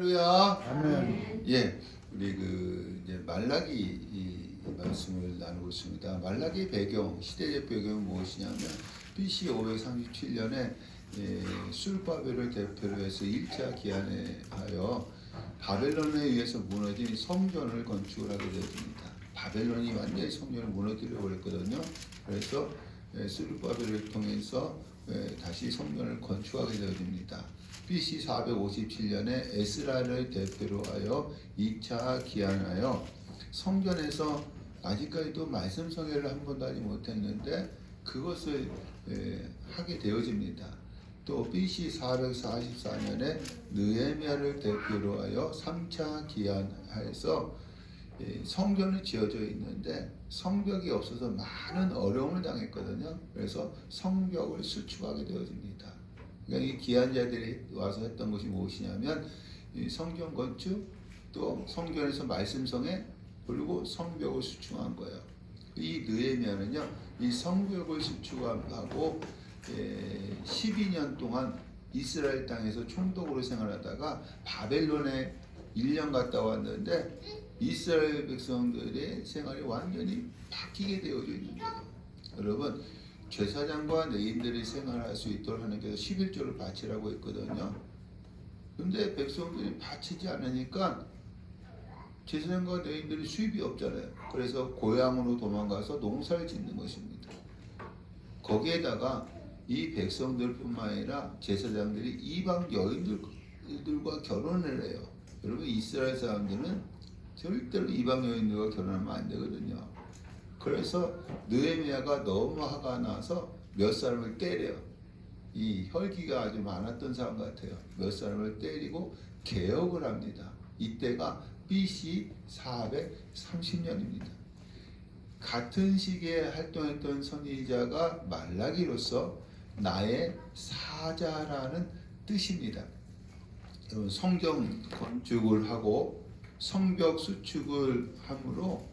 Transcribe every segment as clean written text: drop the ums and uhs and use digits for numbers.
할렐루야. 아멘. 예, 우리 이제 말라기 이 말씀을 나누고 있습니다. 말라기 배경, 시대적 배경은 무엇이냐면 BC 537년에 술바벨을 대표로 해서 1차 기한에 하여 바벨론에 의해서 무너진 성전을 건축을 하게 되었습니다. 바벨론이 완전히 성전을 무너뜨려 버렸거든요. 그래서 스룹바벨을 통해서 다시 성전을 건축하게 되어집니다. BC 457년에 에스라를 대표로 하여 2차 기한하여 성전에서 아직까지도 말씀 성회를 한 번도 하지 못했는데 그것을 하게 되어집니다. 또 BC 444년에 느헤미야를 대표로 하여 3차 기한하여서 성전이 지어져 있는데 성벽이 없어서 많은 어려움을 당했거든요. 그래서 성벽을 수축하게 되어집니다. 그러니까 이 기한자들이 와서 했던 것이 무엇이냐면 이 성전 건축, 또 성전에서 말씀성에, 그리고 성벽을 수축한 거예요. 이 느헤미야는요, 이 성벽을 수축하고 12년 동안 이스라엘 땅에서 총독으로 생활하다가 바벨론에 1년 갔다 왔는데 이스라엘 백성들의 생활이 완전히 바뀌게 되어져 있는 거예요. 여러분, 제사장과 레인들이 생활할 수 있도록 하나님께서 11조를 바치라고 했거든요. 근데 백성들이 바치지 않으니까 제사장과 레인들이 수입이 없잖아요. 그래서 고향으로 도망가서 농사를 짓는 것입니다. 거기에다가 이 백성들뿐만 아니라 제사장들이 이방 여인들과 결혼을 해요. 여러분, 이스라엘 사람들은 절대로 이방 여인들과 결혼하면 안 되거든요. 그래서 느헤미야가 너무 화가 나서 몇 사람을 때려요. 이 혈기가 아주 많았던 사람 같아요. 몇 사람을 때리고 개혁을 합니다. 이때가 BC 430년입니다. 같은 시기에 활동했던 선지자가 말라기로서 나의 사자라는 뜻입니다. 여러분, 성전 건축을 하고 성벽 수축을 함으로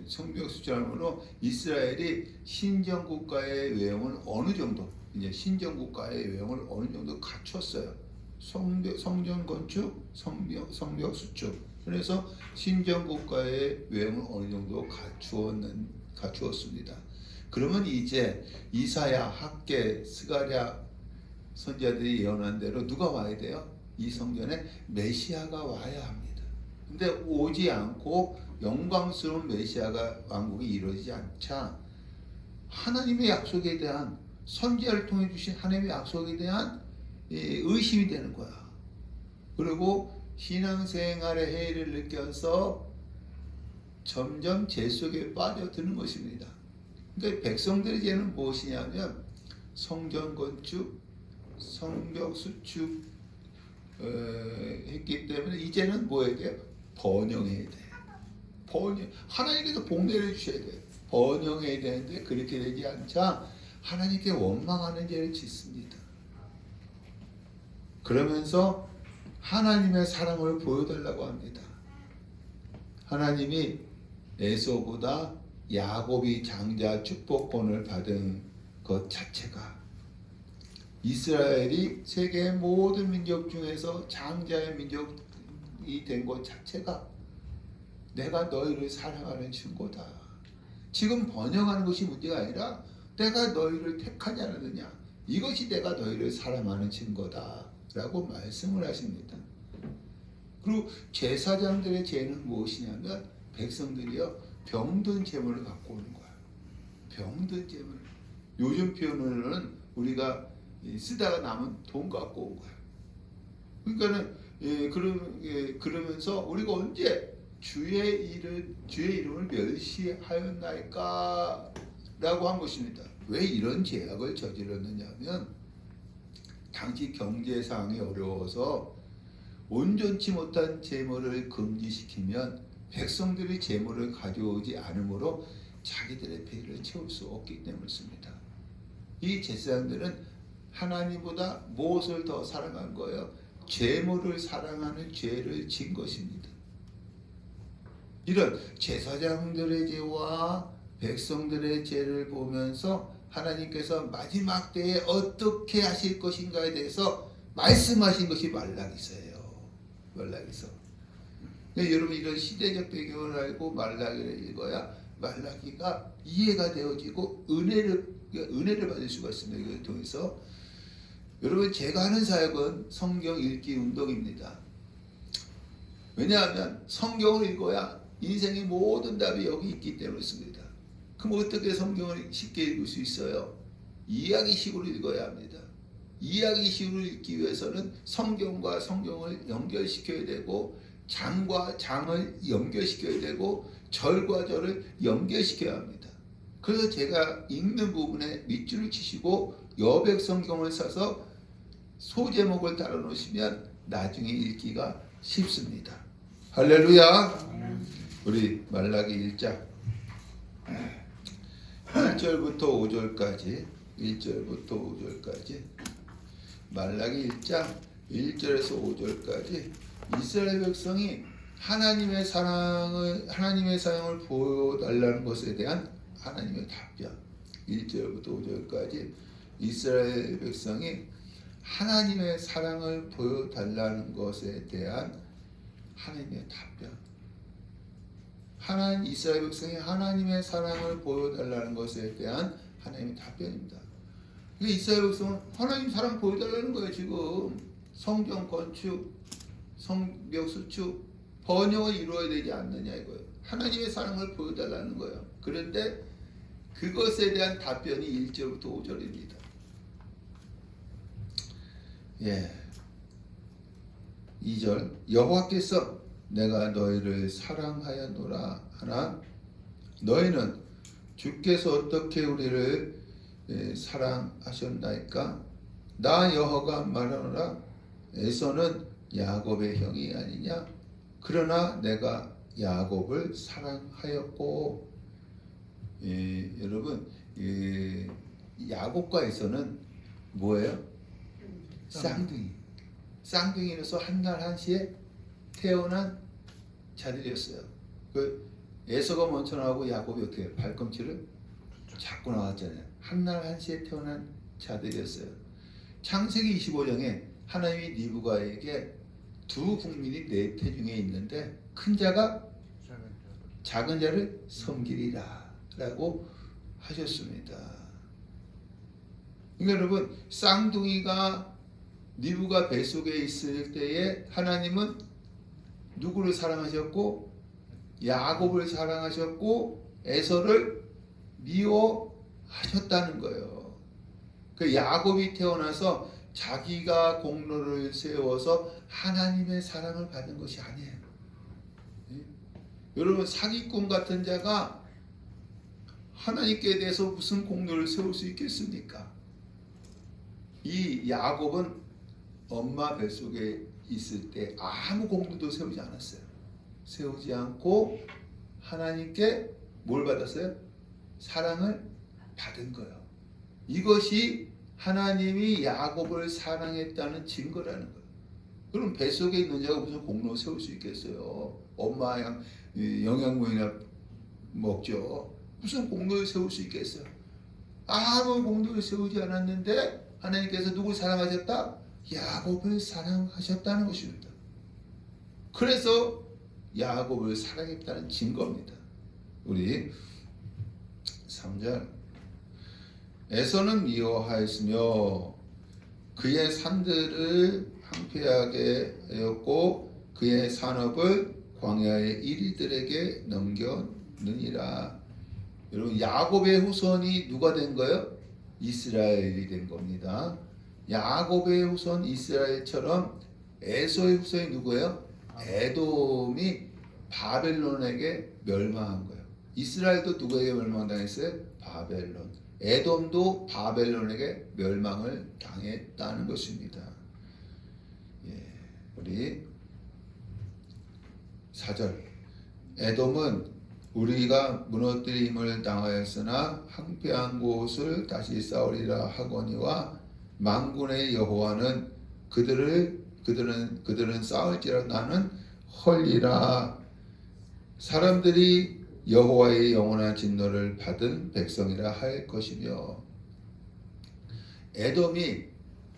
성벽 수축함으로 이스라엘이 신정 국가의 외형을 어느 정도, 이제 신정 국가의 외형을 어느 정도 갖췄어요. 성전 건축, 성벽 수축. 그래서 신정 국가의 외형을 어느 정도 갖추었습니다. 그러면 이제 이사야, 학개, 스가랴 선지자들이 예언한 대로 누가 와야 돼요? 이 성전에 메시아가 와야 합니다. 근데 오지 않고 영광스러운 메시아가 왕국이 이루어지지 않자 하나님의 약속에 대한, 선지자를 통해 주신 하나님의 약속에 대한 의심이 되는 거야. 그리고 신앙생활의 해이를 느껴서 점점 죄 속에 빠져드는 것입니다. 그러니까 백성들의 죄는 무엇이냐면 성전 건축, 성벽 수축 했기 때문에 이제는 뭐 해야 돼요? 번영해야 돼. 하나님께서 복 내려주셔야 돼. 번영해야 되는데 그렇게 되지 않자 하나님께 원망하는 죄를 짓습니다. 그러면서 하나님의 사랑을 보여달라고 합니다. 하나님이 에서보다 야곱이 장자 축복권을 받은 것 자체가, 이스라엘이 세계의 모든 민족 중에서 장자의 민족이 된 것 자체가 내가 너희를 사랑하는 증거다. 지금 번영하는 것이 문제가 아니라 내가 너희를 택하지 않았느냐, 이것이 내가 너희를 사랑하는 증거다 라고 말씀을 하십니다. 그리고 제사장들의 죄는 무엇이냐면 백성들이요, 병든 재물을 갖고 오는 거야. 병든 재물. 요즘 표현으로는 우리가 쓰다가 남은 돈 갖고 온 거야. 그러니까는 그러면서 우리가 언제 주의 이름을 멸시하였나이까 라고 한 것입니다. 왜 이런 죄악을 저질렀느냐면 당시 경제 상황이 어려워서 온전치 못한 재물을 금지시키면 백성들이 재물을 가져오지 않으므로 자기들의 배를 채울 수 없기 때문입니다. 이 제사장들은 하나님보다 무엇을 더 사랑한 거예요? 재물을 사랑하는 죄를 진 것입니다. 이런 제사장들의 죄와 백성들의 죄를 보면서 하나님께서 마지막 때에 어떻게 하실 것인가에 대해서 말씀하신 것이 말라기서예요. 말라기서. 그러니까 여러분 이런 시대적 배경을 알고 말라기를 읽어야 말라기가 이해가 되어지고 은혜를 받을 수가 있습니다. 이걸 통해서 여러분 제가 하는 사역은 성경 읽기 운동입니다. 왜냐하면 성경을 읽어야 인생의 모든 답이 여기 있기 때문입니다. 그럼 어떻게 성경을 쉽게 읽을 수 있어요? 이야기식으로 읽어야 합니다. 이야기식으로 읽기 위해서는 성경과 성경을 연결시켜야 되고 장과 장을 연결시켜야 되고 절과 절을 연결시켜야 합니다. 그래서 제가 읽는 부분에 밑줄을 치시고 여백 성경을 사서 소제목을 달아 놓으시면 나중에 읽기가 쉽습니다. 할렐루야. 우리 말라기 1장 1절부터 5절까지 1절부터 5절까지 말라기 1장 1절에서 5절까지 이스라엘 백성이 하나님의 사랑을 보여달라는 것에 대한 하나님의 답변. 1절부터 5절까지 이스라엘 백성이 하나님의 사랑을 보여달라는 것에 대한 하나님의 답변. 이스라엘 백성이 하나님의 사랑을 보여달라는 것에 대한 하나님의 답변입니다. 그러니까 이스라엘 백성은 하나님 사랑 보여달라는 거예요. 지금 성경 건축, 성경 수축, 번영을 이루어야 되지 않느냐 이거예요. 하나님의 사랑을 보여달라는 거예요. 그런데 그것에 대한 답변이 1절부터 5절입니다. 예. 2절 여호와께서 내가 너희를 사랑하였노라 하나 너희는 주께서 어떻게 우리를 사랑하셨나이까? 나 여호와가 말하노라 에서는 야곱의 형이 아니냐? 그러나 내가 야곱을 사랑하였고 여러분 야곱과 에서는 뭐예요? 쌍둥이로서 한날 한시에 태어난 자들이었어요. 그 에서가 먼저 나오고 야곱이 어떻게 발꿈치를 잡고 나왔잖아요. 한날 한시에 태어난 자들이었어요. 창세기 25장에 하나님이 리브가에게 두 국민이 네 태중에 있는데 큰 자가 작은 자를 섬기리라 라고 하셨습니다. 그러니까 여러분 쌍둥이가 리브가 뱃속에 있을 때에 하나님은 누구를 사랑하셨고 야곱을 사랑하셨고 에서를 미워하셨다는 거예요. 그 야곱이 태어나서 자기가 공로를 세워서 하나님의 사랑을 받은 것이 아니에요. 여러분 사기꾼 같은 자가 하나님께 대해서 무슨 공로를 세울 수 있겠습니까? 이 야곱은 엄마 뱃속에 있을 때 아무 공로도 세우지 않았어요. 세우지 않고 하나님께 뭘 받았어요? 사랑을 받은 거예요. 이것이 하나님이 야곱을 사랑했다는 증거라는 거예요. 그럼 뱃속에 있는 자가 무슨 공로 세울 수 있겠어요? 엄마 영양분이나 먹죠. 무슨 공로를 세울 수 있겠어요? 아무 공로를 세우지 않았는데 하나님께서 누굴 사랑하셨다? 야곱을 사랑하셨다는 것입니다. 그래서 야곱을 사랑했다는 증거입니다. 우리 3절 에서는 미워하였으며 그의 산들을 황폐하게 하였고 그의 산업을 광야의 이리들에게 넘겼느니라. 여러분 야곱의 후손이 누가 된 거예요? 이스라엘이 된 겁니다. 야곱의 후손 이스라엘처럼 에서의 후손이 누구예요? 에돔이 바벨론에게 멸망한 거예요. 이스라엘도 누구에게 멸망당했어요? 바벨론. 에돔도 바벨론에게 멸망을 당했다는 것입니다. 예, 우리 4절 에돔은 우리가 무너뜨림을 당하였으나 황폐한 곳을 다시 쌓으리라 하거니와 만군의 여호와는 그들은 쌓을지라 나는 헐리라. 사람들이 여호와의 영원한 진노를 받은 백성이라 할 것이며 에돔이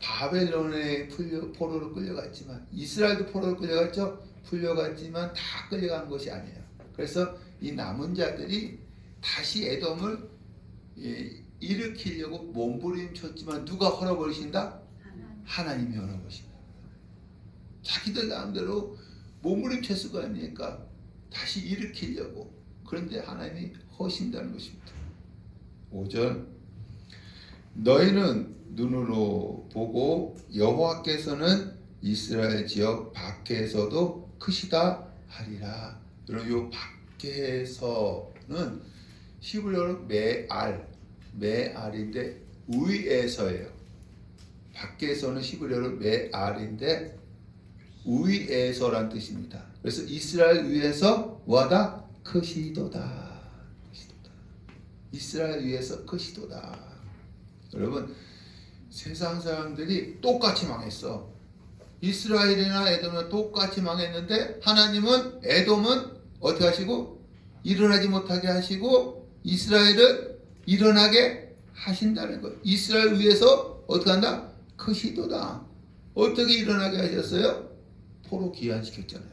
바벨론에 포로로 끌려갔지만, 이스라엘도 포로로 끌려갔죠. 풀려갔지만 다 끌려간 것이 아니에요. 그래서 이 남은 자들이 다시 에돔을 일으키려고 몸부림쳤지만 누가 헐어버리신다? 하나님이 헐어버리신다. 자기들 마음대로 몸부림쳤을 거 아닙니까? 다시 일으키려고. 그런데 하나님이 허신다는 것입니다. 5절, 너희는 눈으로 보고 여호와께서는 이스라엘 지역 밖에서도 크시다 하리라. 여러분, 이 밖에서는 히브리어로 메알인데 위에서예요. 밖에서는 히브리어로 메알인데 위에서란 뜻입니다. 그래서 이스라엘 위에서 뭐하다? 크시도다. 이스라엘 위에서 크시도다. 여러분, 세상 사람들이 똑같이 망했어. 이스라엘이나 에돔은 똑같이 망했는데 하나님은 에돔은 어떻게 하시고 일어나지 못하게 하시고 이스라엘은 일어나게 하신다는 거예요. 이스라엘 위에서 어떻게 한다? 크시도다. 어떻게 일어나게 하셨어요? 포로 귀환시켰잖아요.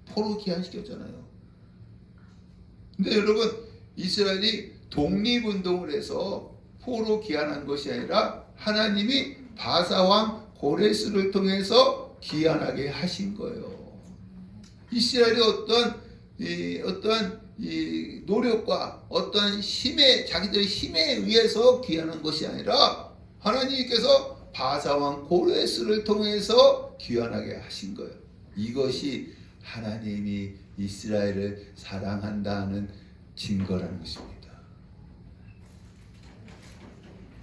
포로 귀환시켰잖아요. 근데 여러분, 이스라엘이 독립운동을 해서 포로 귀환한 것이 아니라 하나님이 바사왕 고레스를 통해서 귀환하게 하신 거예요. 이스라엘이 어떠한 노력과 어떠한 자기들의 힘에 의해서 귀환한 것이 아니라 하나님께서 바사왕 고레스를 통해서 귀환하게 하신 거예요. 이것이 하나님이 이스라엘을 사랑한다는 증거라는 것입니다.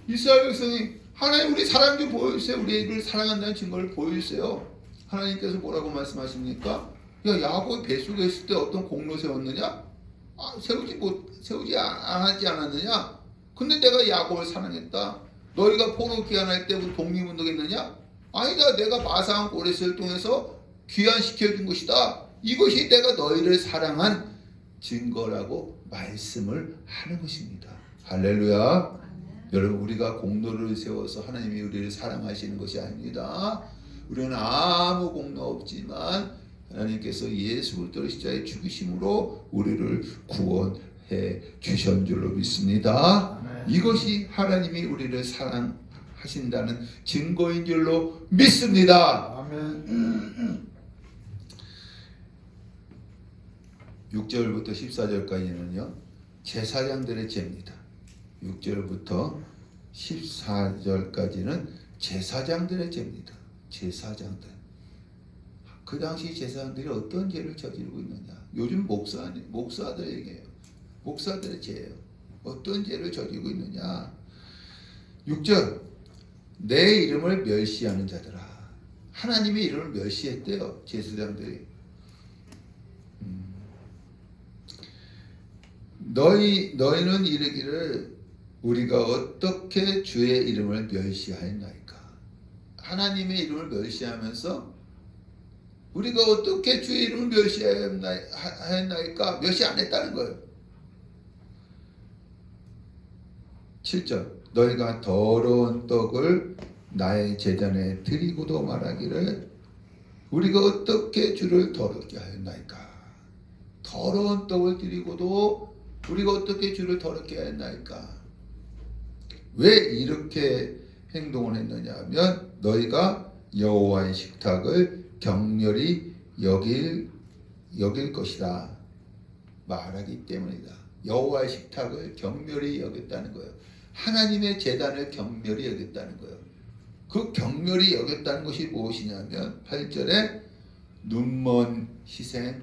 이스라엘 백성이 하나님 우리 사랑 좀 보여주세요. 우리를 사랑한다는 증거를 보여주세요. 하나님께서 뭐라고 말씀하십니까? 야, 야곱이 뱃속에 있을 때 어떤 공로 세웠느냐? 세우지 않았느냐? 근데 내가 야곱을 사랑했다. 너희가 포로 귀환할 때 독립운동했느냐? 아니다. 내가 바사왕 고레스를 통해서 귀환시켜준 것이다. 이것이 내가 너희를 사랑한 증거라고 말씀을 하는 것입니다. 할렐루야. 여러분, 우리가 공로를 세워서 하나님이 우리를 사랑하시는 것이 아닙니다. 우리는 아무 공로 없지만 하나님께서 예수 그리스도의 십자가의 죽으심으로 우리를 구원해 주신 줄로 믿습니다. 아멘. 이것이 하나님이 우리를 사랑하신다는 증거인 줄로 믿습니다. 아멘. 6절부터 14절까지는요 제사장들의 죄입니다. 6절부터 14절까지는 제사장들의 죄입니다. 제사장들. 그 당시 제사장들이 어떤 죄를 저지르고 있느냐? 요즘 목사들 얘기해요. 목사들의 죄예요. 어떤 죄를 저지르고 있느냐? 6절, 내 이름을 멸시하는 자들아. 하나님의 이름을 멸시했대요. 제사장들이. 너희는 이르기를 우리가 어떻게 주의 이름을 멸시하였나이까. 하나님의 이름을 멸시하면서 우리가 어떻게 주의 이름을 멸시하였나이까. 멸시 안 했다는 거예요. 7절, 너희가 더러운 떡을 나의 제단에 드리고도 말하기를 우리가 어떻게 주를 더럽게 하였나이까. 더러운 떡을 드리고도 우리가 어떻게 주를 더럽게 하였나이까. 왜 이렇게 행동을 했느냐 하면 너희가 여호와의 식탁을 격렬히 여길 것이다 말하기 때문이다. 여호와의 식탁을 격렬히 여겼다는 거예요. 하나님의 제단을 격렬히 여겼다는 거예요. 그 격렬히 여겼다는 것이 무엇이냐면 8절에 눈먼 희생,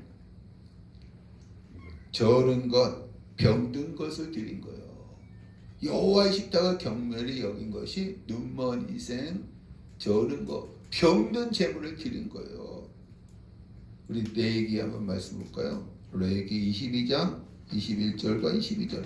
저른 것, 병든 것을 드린 거예요. 여호와의 식탁을 격렬히 여긴 것이 눈먼 희생, 저른 것, 병든 제물을 드린 거예요. 우리 레위기 한번 말씀 볼까요? 레위기 22장 21절과 22절.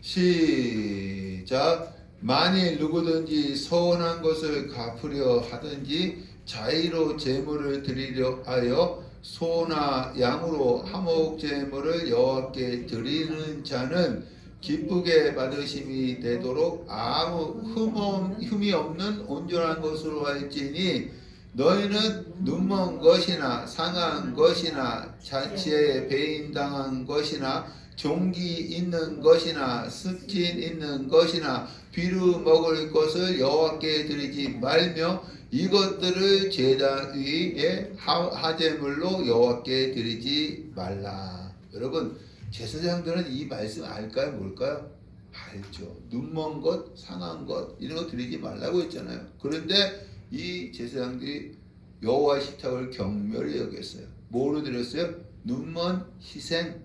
시작. 만일 누구든지 서운한 것을 갚으려 하든지 자의로 제물을 드리려 하여 소나 양으로 화목 제물을 여호와께 드리는 자는 기쁘게 받으심이 되도록 아무 흠이 없는 온전한 것으로 할지니 너희는 눈먼 것이나 상한 것이나 자치에 배임당한 것이나 종기 있는 것이나 습진 있는 것이나 비루 먹을 것을 여호와께 드리지 말며 이것들을 제단 위에 하제물로 여호와께 드리지 말라. 여러분, 제사장들은 이 말씀 알까요? 뭘까요? 알죠. 눈먼 것, 상한 것 이런 거 드리지 말라고 했잖아요. 그런데 이 제사장들이 여호와의 식탁을 경멸히 여겼어요. 뭐로 드렸어요? 눈먼 희생,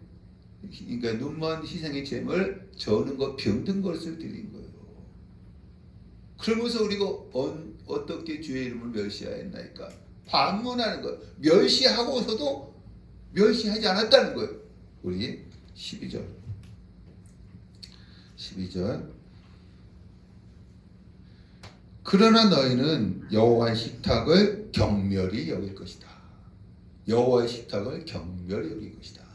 그러니까 눈먼 희생의 제물, 저는 것, 병든 것을 드린 거예요. 그러면서 우리가 어떻게 주의 이름을 멸시하였나이까? 반문하는 거예요. 멸시하고서도 멸시하지 않았다는 거예요. 우리 12절 그러나 너희는 여호와의 식탁을 경멸히 여길 것이다. 여호와의 식탁을 경멸히 여길 것이다.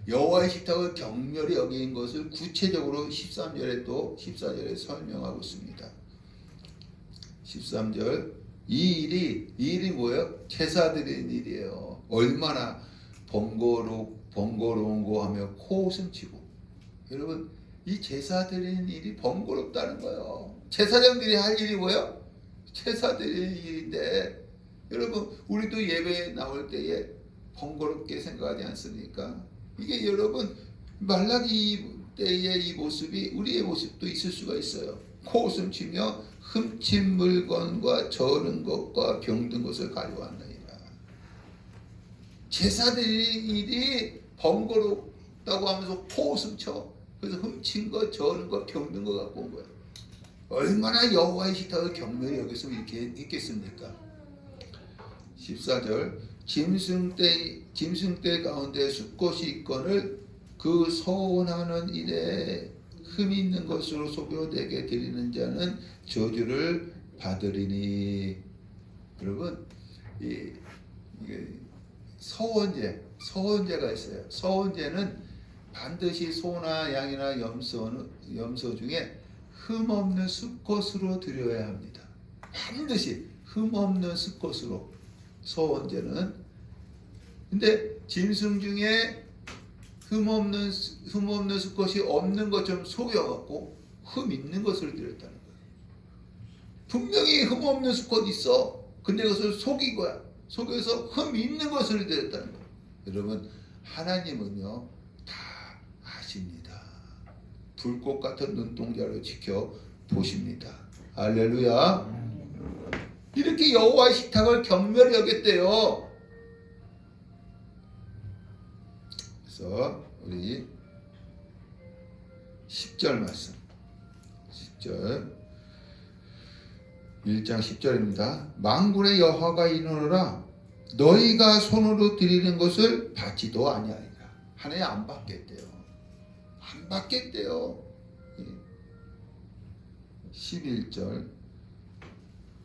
여호와의 식탁을 경멸히 여긴 것을 구체적으로 13절에 또 14절에 설명하고 있습니다. 13절 이 일이 뭐예요? 제사 드리는 일이에요. 얼마나 번거로운 거 하며 코웃음 치고. 여러분, 이 제사 드리는 일이 번거롭다는 거예요. 제사장들이 할 일이 뭐예요? 제사 드리는 일인데, 여러분, 우리도 예배에 나올 때에 번거롭게 생각하지 않습니까? 이게 여러분, 말라기 때의 이 모습이 우리의 모습도 있을 수가 있어요. 코웃음 치며 흠친 물건과 저른 것과 병든 것을 가져왔나이다. 제사 드리는 일이 번거롭다고 하면서 코웃음 쳐. 그래서 흠친 것, 저른 것, 병든 것 갖고 온 거예요. 얼마나 여호와의 식탁을 경멸히 여기서 이렇게 있겠습니까? 14절 짐승떼 가운데 숫것이 있거늘 그 서원하는 일에 흠이 있는 것으로 속여 내게 드리는 자는 저주를 받으리니. 여러분, 이게 서원제가 있어요. 서원제는 반드시 소나 양이나 염소 중에 흠없는 수컷으로 드려야 합니다. 반드시 흠없는 수컷으로, 서원제는. 근데 짐승 중에 흠없는 수컷이 없는 것처럼 속여갖고 흠 있는 것을 드렸다는 거예요. 분명히 흠없는 수컷 있어. 근데 그것을 속인 거야. 속여서 흠 있는 것을 드렸다는 거예요. 여러분, 하나님은요 다 아십니다. 불꽃 같은 눈동자로 지켜 보십니다. 할렐루야. 이렇게 여호와의 식탁을 경멸히 여겼대요. 그래서 우리 10절 말씀, 10절 1장 10절입니다. 만군의 여호와가 이르노라 너희가 손으로 드리는 것을 받지도 아니하리라. 하나님 안 받겠대요. 안 받겠대요. 11절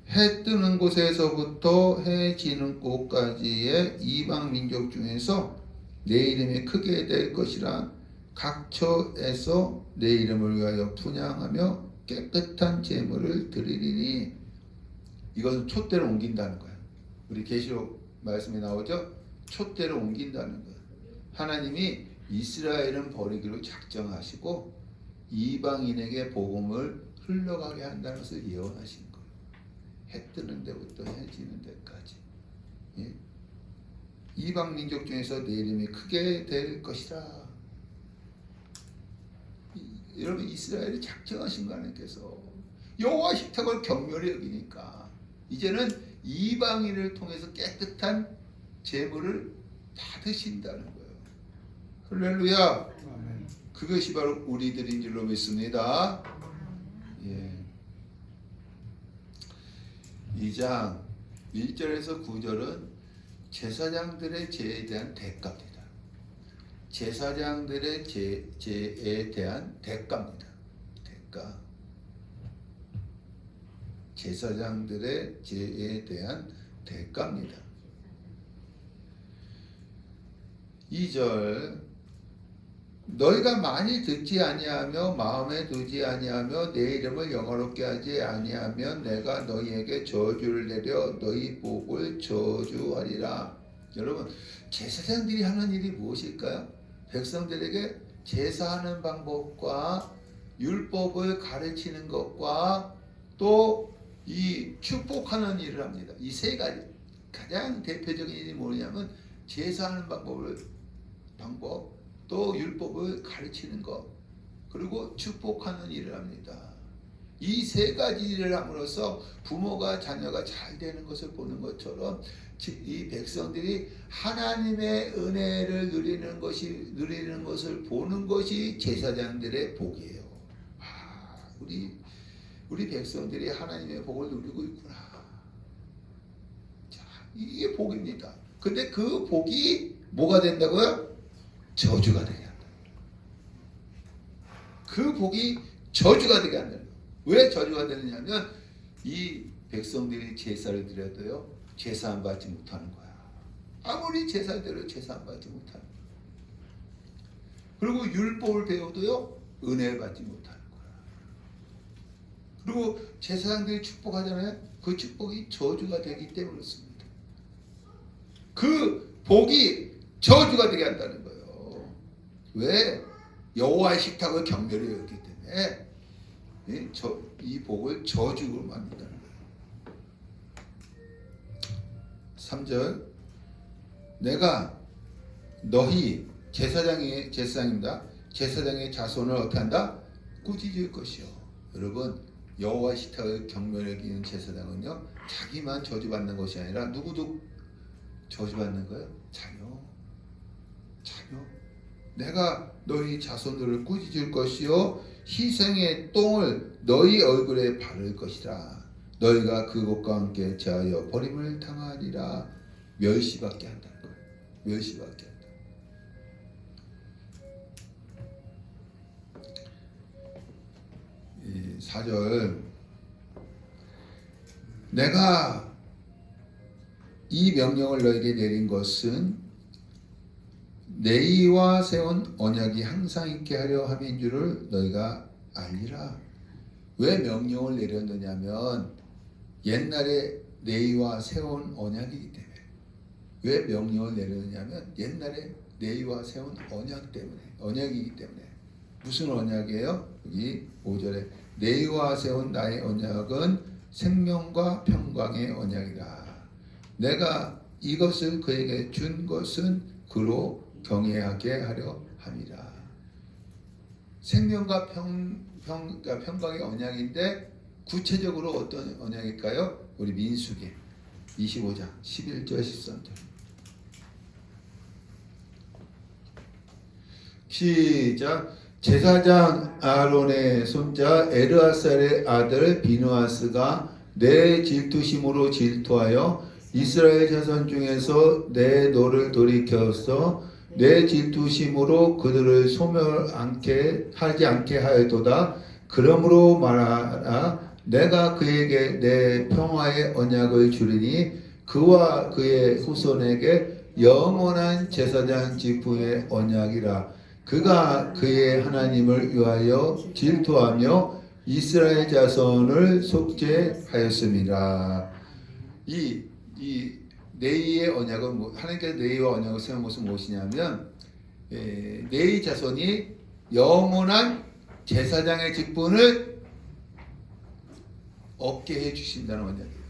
해 뜨는 곳에서부터 해 지는 곳까지의 이방 민족 중에서 내 이름이 크게 될 것이라 각처에서 내 이름을 위하여 분향하며 깨끗한 제물을 드리리니. 이것은 촛대를 옮긴다는 거예요. 우리 계시록 말씀에 나오죠. 촛대를 옮긴다는 거예요. 하나님이 이스라엘은 버리기로 작정하시고 이방인에게 복음을 흘러가게 한다는 것을 예언하신 거예요. 해 뜨는 데부터 해 지는 데까지. 예? 이방 민족 중에서 내 이름이 크게 될 것이라. 여러분, 이스라엘이 작정하신 거 하나님께서 여호와 식탁을 경멸히 여기니까 이제는 이방인을 통해서 깨끗한 제물을 받으신다는 거예요. 할렐루야. 그것이 바로 우리들인 줄로 믿습니다. 예. 2장 1절에서 9절은 제사장들의 죄에 대한 대가입니다. 제사장들의 죄에 대한 대가입니다. 대가. 제사장들의 죄에 대한 대가입니다. 2절 너희가 많이 듣지 아니하며 마음에 두지 아니하며 내 이름을 영화롭게 하지 아니하면 내가 너희에게 저주를 내려 너희 복을 저주하리라. 여러분, 제사장들이 하는 일이 무엇일까요? 백성들에게 제사하는 방법과 율법을 가르치는 것과 또 이 축복하는 일을 합니다. 이 세 가지. 가장 대표적인 일이 뭐냐면 제사하는 방법, 또 율법을 가르치는 것, 그리고 축복하는 일을 합니다. 이 세 가지 일을 함으로써 부모가 자녀가 잘 되는 것을 보는 것처럼 이 백성들이 하나님의 은혜를 누리는 것을 보는 것이 제사장들의 복이에요. 우리 백성들이 하나님의 복을 누리고 있구나. 자, 이게 복입니다. 근데 그 복이 뭐가 된다고요? 저주가 되게 한다. 그 복이 저주가 되게 한다. 왜 저주가 되느냐면 이 백성들이 제사를 드려도요, 제사 안 받지 못하는 거야. 아무리 제사를 드려도 제사 안 받지 못하는 거야. 그리고 율법을 배워도요, 은혜를 받지 못하는 거야. 그리고 제사장들이 축복하잖아요. 그 축복이 저주가 되기 때문에 그렇습니다. 그 복이 저주가 되게 한다는 거예요. 왜? 여호와의 식탁을 경멸히 여겼기 때문에 이 복을 저주로 만든다는 거예요. 3절, 내가 너희 제사장입니다. 제사장의 자손을 어떻게 한다? 꾸짖을 것이요. 여러분, 여호와의 식탁을 경멸히 여기는 제사장은요, 자기만 저주받는 것이 아니라 누구도 저주받는 거예요. 자녀. 내가 너희 자손들을 꾸짖을 것이요 희생의 똥을 너희 얼굴에 바를 것이라. 너희가 그것과 함께 제하여 버림을 당하리라. 멸시받게 한다는 거예요. 멸시받게 한다. 4절, 내가 이 명령을 너에게 내린 것은 내의와 세운 언약이 항상 있게 하려 함인 줄을 너희가 알리라. 왜 명령을 내렸느냐면 옛날에 내의와 세운 언약이기 때문에. 왜 명령을 내렸느냐면 옛날에 내의와 세운 언약이기 때문에. 무슨 언약이에요? 여기 5절에 내의와 세운 나의 언약은 생명과 평강의 언약이라. 내가 이것을 그에게 준 것은 그로 경외하게 하려 함이라. 생명과 평강의 언약인데 구체적으로 어떤 언약일까요? 우리 민수기 25장 11절 13절 시작. 제사장 아론의 손자 엘르아살의 아들 비누아스가 내 질투심으로 질투하여 이스라엘 자손 중에서 내 노를 돌이켜서 내 질투심으로 그들을 하지 않게 하였도다. 그러므로 말하라. 내가 그에게 내 평화의 언약을 주리니 그와 그의 후손에게 영원한 제사장 직분의 언약이라. 그가 그의 하나님을 위하여 질투하며 이스라엘 자손을 속죄하였습니다. 이 내의의 언약은 하나님께서 내의와 언약을 세운 것은 무엇이냐면 내의 자손이 영원한 제사장의 직분을 얻게 해주신다는 언약이에요.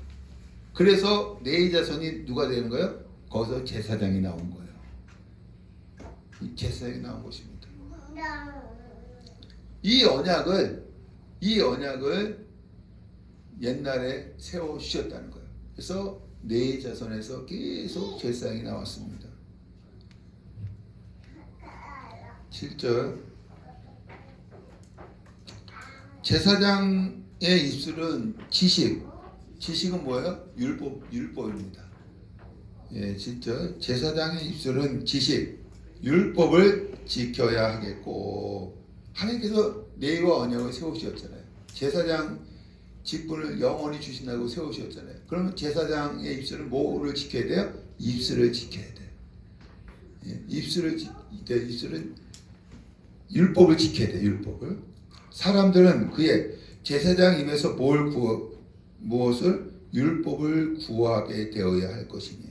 그래서 내의 자손이 누가 되는 거예요? 거기서 제사장이 나온 거예요. 제사장이 나온 것입니다. 이 언약을 옛날에 세워 주셨다는 거예요. 그래서 네 자손에서 계속 제사장이 나왔습니다. 7절, 제사장의 입술은 지식은 뭐예요? 율법입니다. 7절, 제사장의 입술은 율법을 지켜야 하겠고, 하나님께서 내의와 언약을 세우셨잖아요. 제사장 직분을 영원히 주신다고 세우셨잖아요. 그러면 제사장의 입술은 뭐를 지켜야 돼요? 입술을 지켜야 돼요. 입술은 율법을 지켜야 돼. 율법을. 사람들은 그의 제사장 입에서 무엇을 율법을 구하게 되어야 할 것이니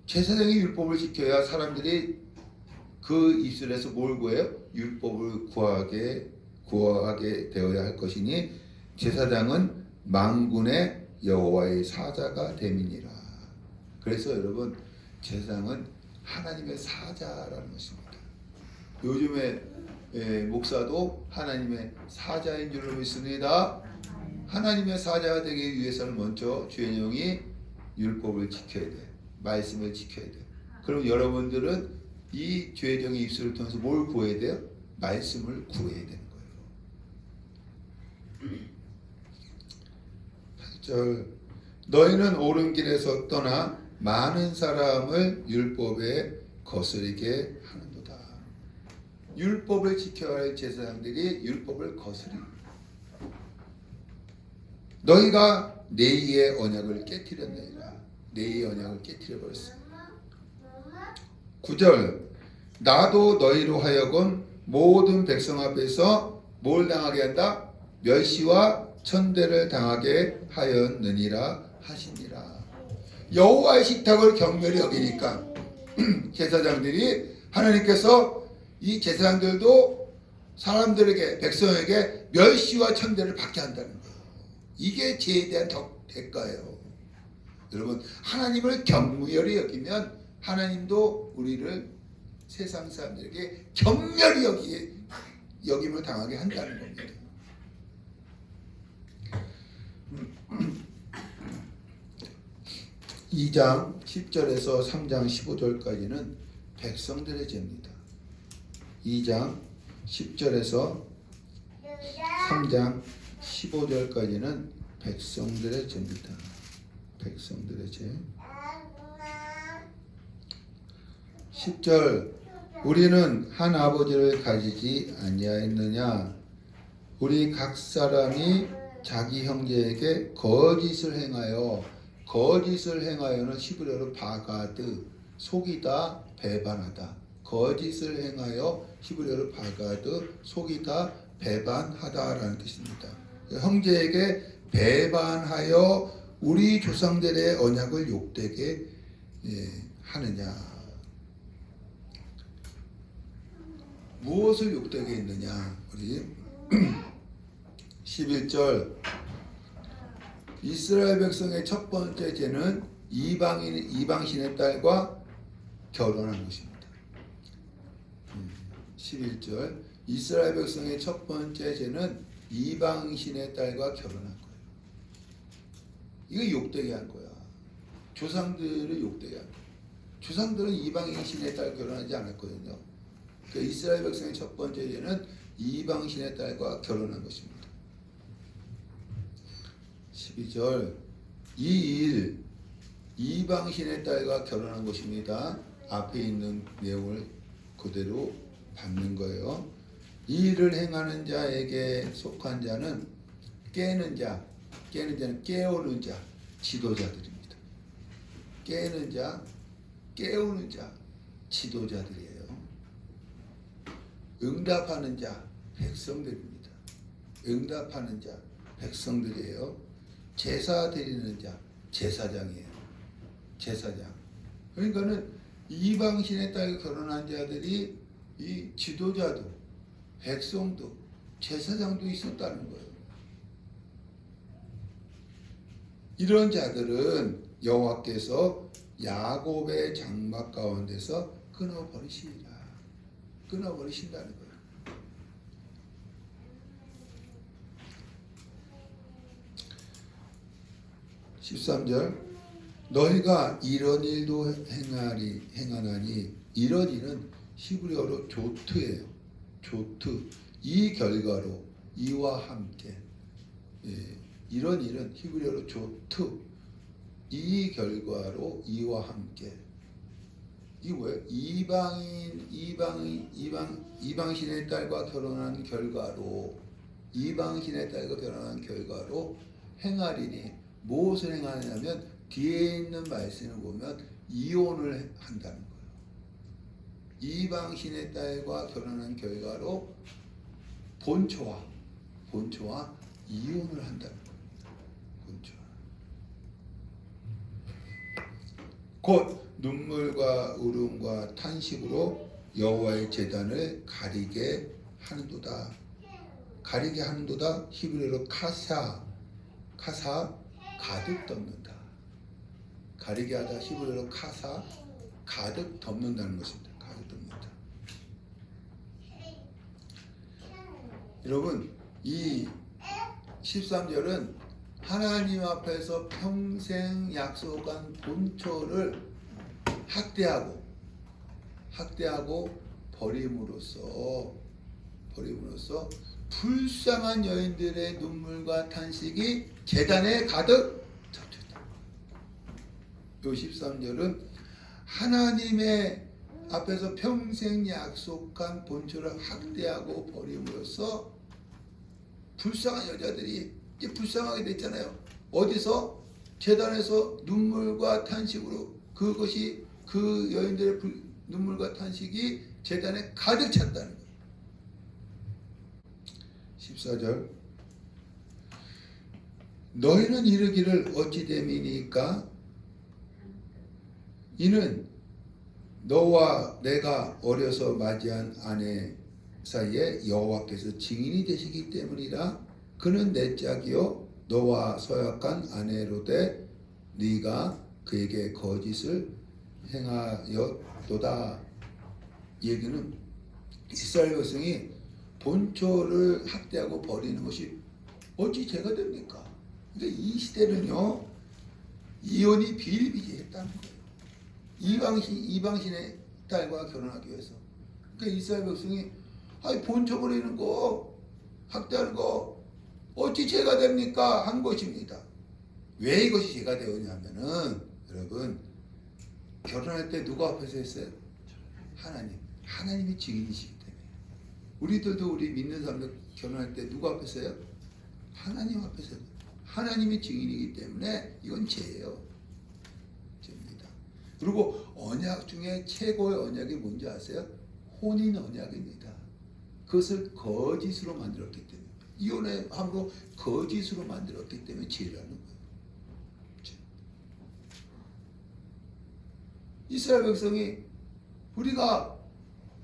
제사장이 율법을 지켜야 사람들이 그 입술에서 뭘 구해요? 율법을 구하게 되어야 할 것이니 제사장은 만군의 여호와의 사자가 됨이니라. 그래서 여러분 제사장은 하나님의 사자라는 것입니다. 요즘에 목사도 하나님의 사자인 줄로 믿습니다. 하나님의 사자가 되기 위해서는 먼저 주인용이 율법을 지켜야 돼. 말씀을 지켜야 돼. 그럼 여러분들은 이 주인용의 입술을 통해서 뭘 구해야 돼요? 말씀을 구해야 되는 거예요. 8절 너희는 옳은 길에서 떠나 많은 사람을 율법에 거스리게 하는도다. 율법을 지켜야 할 제사장들이 율법을 거스리. 너희가 내의 언약을 깨뜨렸느니라. 내의 언약을 깨뜨려 버렸어. 9절 나도 너희로 하여금 모든 백성 앞에서 뭘 당하게 한다? 멸시와 천대를 당하게 하였느니라 하시니라. 여호와의 식탁을 경멸히 여기니까 제사장들이 하나님께서 이 제사장들도 사람들에게 백성에게 멸시와 천대를 받게 한다는 거예요. 이게 죄에 대한 대가예요. 여러분 하나님을 경무열히 여기면 하나님도 우리를 세상 사람들에게 경멸히 여김을 당하게 한다는 겁니다. 2장 10절에서 3장 15절까지는 백성들의 죄입니다. 2장 10절에서 3장 15절까지는 백성들의 죄입니다. 백성들의 죄. 10절 우리는 한 아버지를 가지지 아니하였느냐? 우리 각 사람이 자기 형제에게 거짓을 행하여는 히브리어로 바가드, 속이다, 배반하다. 거짓을 행하여 히브리어로 바가드, 속이다, 배반하다라는 뜻입니다. 형제에게 배반하여 우리 조상들의 언약을 욕되게 하느냐? 무엇을 욕되게 했느냐? 우리 11절 이스라엘 백성의 첫 번째 죄는 이방신의 딸과 결혼한 것입니다. 11절 이스라엘 백성의 첫 번째 죄는 이방신의 딸과 결혼한 거예요. 이거 욕되게 한 거야. 조상들을 욕되게 한 거야. 조상들은 이방신의 딸 결혼하지 않았거든요. 그러니까 이스라엘 백성의 첫 번째 죄는 이방신의 딸과 결혼한 것입니다. 12절 이 일 이방신의 딸과 결혼한 것입니다. 앞에 있는 내용을 그대로 받는 거예요. 이 일을 행하는 자에게 속한 자는 깨는 자는 깨우는 자, 지도자들입니다. 깨는 자, 깨우는 자, 지도자들이에요. 응답하는 자, 백성들입니다. 응답하는 자, 백성들이에요. 제사 드리는 자, 제사장이에요. 제사장. 그러니까는 이방신의 딸과 결혼한 자들이 이 지도자도, 백성도, 제사장도 있었다는 거예요. 이런 자들은 여호와께서 야곱의 장막 가운데서 끊어버리시리라. 끊어버리신다는 거예요. 13절 너희가 이런 일도 행하나니 이런 일은 히브리어로 조트예요. 조트. 이 결과로 이와 함께 이런 일은 히브리어로 조트. 이 결과로 이와 함께. 이게 뭐예요? 이방신의 딸과 결혼한 결과로 행하리니 무엇을 행하냐면 뒤에 있는 말씀을 보면 이혼을 한다는 거예요. 이방신의 딸과 결혼한 결과로 본초와 이혼을 한다는 겁니다. 본초와. 곧 눈물과 울음과 탄식으로 여호와의 제단을 가리게 하는도다. 가리게 하는도다. 히브리어로 카사 가득 덮는다. 가리게 하다. 히브리어로 카사 가득 덮는다는 것입니다. 가득 덮는다. 여러분, 이 13절은 하나님 앞에서 평생 약속한 본초를 학대하고 버림으로써 불쌍한 여인들의 눈물과 탄식이 제단에 가득 덮였다. 요 13절은 하나님의 앞에서 평생 약속한 본초를 학대하고 버림으로써 불쌍한 여자들이 이제 불쌍하게 됐잖아요. 어디서? 제단에서 눈물과 탄식으로 그것이 그 여인들의 눈물과 탄식이 제단에 가득 찼다는 거예요. 14절 너희는 이르기를 어찌 됨이니까 이는 너와 내가 어려서 맞이한 아내 사이에 여호와께서 증인이 되시기 때문이라. 그는 내 짝이요 너와 서약한 아내로되 네가 그에게 거짓을 행하였도다. 이 얘기는 이스라엘 백성이 본초를 학대하고 버리는 것이 어찌 죄가 됩니까? 그러니까 이 시대는요 이혼이 비일비재했다는 거예요. 이방신의 딸과 결혼하기 위해서. 그러니까 이스라엘 백성이 본초 버리는 거, 학대하는 거 어찌 죄가 됩니까? 한 것입니다. 왜 이것이 죄가 되었냐면은 여러분 결혼할 때 누가 앞에서 했어요? 하나님이 증인이시기 때문에. 우리들도 우리 믿는 사람들 결혼할 때 누가 앞에서 해요? 하나님 앞에서 해요. 하나님이 증인이기 때문에 이건 죄예요. 죄입니다. 그리고 언약 중에 최고의 언약이 뭔지 아세요? 혼인 언약입니다. 그것을 거짓으로 만들었기 때문에 이혼의 함으로 거짓으로 만들었기 때문에 죄라는 거예요. 죄. 이스라엘 백성이 우리가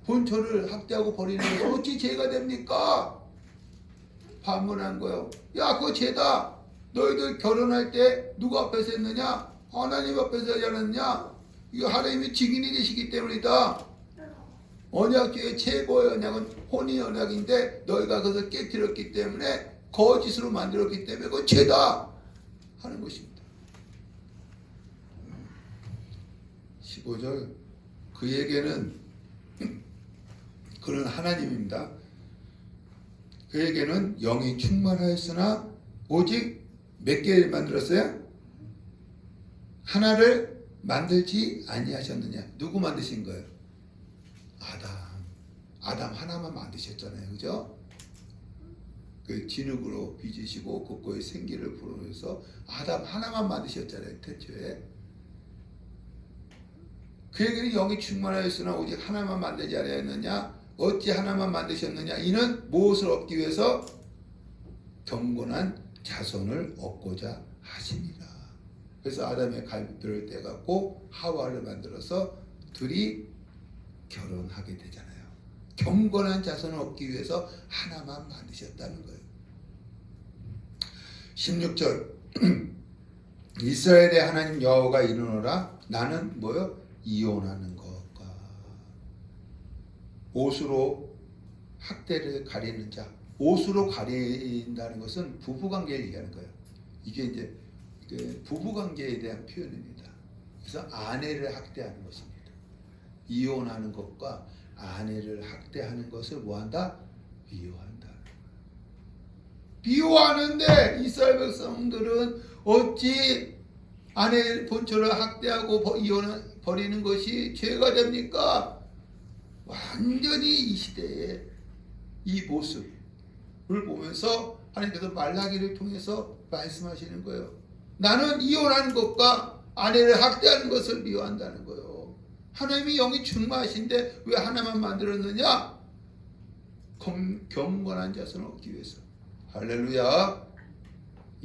본초를 학대하고 버리는 것이 어찌 죄가 됩니까? 반문한 거예요. 야, 그거 죄다. 너희들 결혼할 때 누가 앞에서 했느냐? 하나님 앞에서 하지 않았느냐? 이거 하나님이 증인이 되시기 때문이다. 언약 중에 최고의 언약은 혼인 언약인데 너희가 그것을 깨뜨렸기 때문에 거짓으로 만들었기 때문에 그건 죄다 하는 것입니다. 15절 그에게는 그는 하나님입니다. 그에게는 영이 충만하였으나 오직 몇 개를 만들었어요? 하나를 만들지 아니하셨느냐? 누구 만드신 거예요? 아담 하나만 만드셨잖아요. 그죠? 그 진흙으로 빚으시고 그거에 생기를 불어넣어서 아담 하나만 만드셨잖아요. 태초에. 그에게는 영이 충만하였으나 오직 하나만 만들지 아니하였느냐? 어찌 하나만 만드셨느냐? 이는 무엇을 얻기 위해서? 경건한 자손을 얻고자 하십니다. 그래서 아담의 갈비뼈를 떼갖고 하와를 만들어서 둘이 결혼하게 되잖아요. 경건한 자손을 얻기 위해서 하나만 만드셨다는 거예요. 16절 이스라엘의 하나님 여호와가 이르노라 나는 뭐요? 이혼하는 것과 옷으로 학대를 가리는 자. 옷으로 가린다는 것은 부부관계를 얘기하는 거예요. 이게 이제 부부관계에 대한 표현입니다. 그래서 아내를 학대하는 것입니다. 이혼하는 것과 아내를 학대하는 것을 뭐한다? 비유한다. 비유하는데 이스라엘 백성들은 어찌 아내 본초를 학대하고 버리는 것이 죄가 됩니까? 완전히 이 시대의 이 모습을 보면서 하나님께서 말라기를 통해서 말씀하시는 거예요. 나는 이혼하는 것과 아내를 학대하는 것을 미워한다는 거예요. 하나님이 영이 충만하신데 왜 하나만 만들었느냐? 경건한 자손을 얻기 위해서. 할렐루야.